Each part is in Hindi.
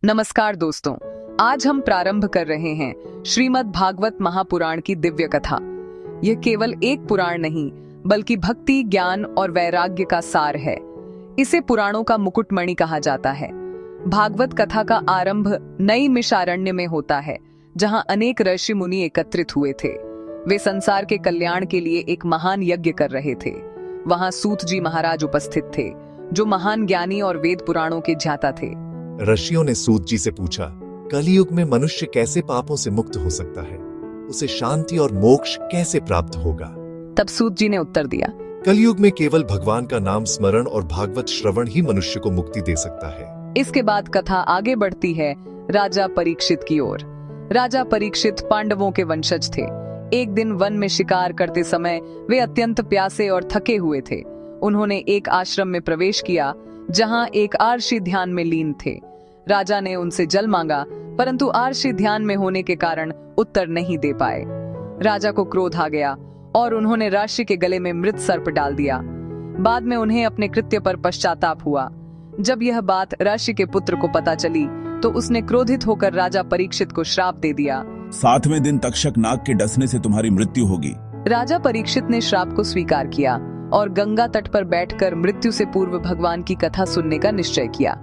नमस्कार दोस्तों, आज हम प्रारंभ कर रहे हैं श्रीमद् भागवत महापुराण की दिव्य कथा। यह केवल एक पुराण नहीं, बल्कि भक्ति, ज्ञान और वैराग्य का सार है। इसे पुराणों का मुकुटमणि कहा जाता है। भागवत कथा का आरंभ नैमिषारण्य में होता है, जहां अनेक ऋषि मुनि एकत्रित हुए थे। वे संसार के कल्याण के लिए एक महान यज्ञ कर रहे थे। वहां सूत जी महाराज उपस्थित थे, जो महान ज्ञानी और वेद पुराणों के ज्ञाता थे। ऋषियों ने सूत जी से पूछा, कलयुग में मनुष्य कैसे पापों से मुक्त हो सकता है? उसे शांति और मोक्ष कैसे प्राप्त होगा? तब सूत जी ने उत्तर दिया, कलयुग में केवल भगवान का नाम स्मरण और भागवत श्रवण ही मनुष्य को मुक्ति दे सकता है। इसके बाद कथा आगे बढ़ती है राजा परीक्षित की ओर। राजा परीक्षित पांडवों के वंशज थे। एक दिन वन में शिकार करते समय वे अत्यंत प्यासे और थके हुए थे। उन्होंने एक आश्रम में प्रवेश किया, जहां एक आर्षि ध्यान में लीन थे। राजा ने उनसे जल मांगा, परंतु आर्षि ध्यान में होने के कारण उत्तर नहीं दे पाए। राजा को क्रोध आ गया और उन्होंने राशि के गले में मृत सर्प डाल दिया। बाद में उन्हें अपने कृत्य पर पश्चाताप हुआ। जब यह बात राशि के पुत्र को पता चली, तो उसने क्रोधित होकर राजा परीक्षित को श्राप दे दिया। 7वें दिन तक्षक नाग के डसने से तुम्हारी मृत्यु होगी। राजा परीक्षित ने श्राप को स्वीकार किया और गंगा तट पर बैठकर मृत्यु से पूर्व भगवान की कथा सुनने का निश्चय किया।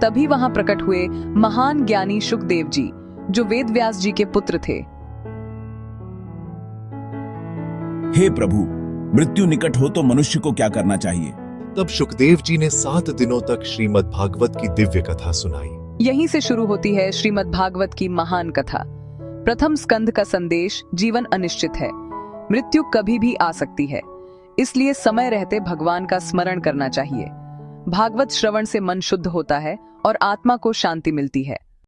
तभी वहां प्रकट हुए महान ज्ञानी शुकदेव जी, जो वेद व्यास जी के पुत्र थे। हे प्रभु, मृत्यु निकट हो तो मनुष्य को क्या करना चाहिए? तब शुकदेव जी ने 7 दिनों तक श्रीमद् भागवत की दिव्य कथा सुनाई। यहीं से शुरू होती है श्रीमद् भागवत की महान कथा। प्रथम स्कंध का संदेश, जीवन अनिश्चित है, मृत्यु कभी भी आ सकती है, इसलिए समय रहते भगवान का स्मरण करना चाहिए। भागवत श्रवण से मन शुद्ध होता है और आत्मा को शांति मिलती है।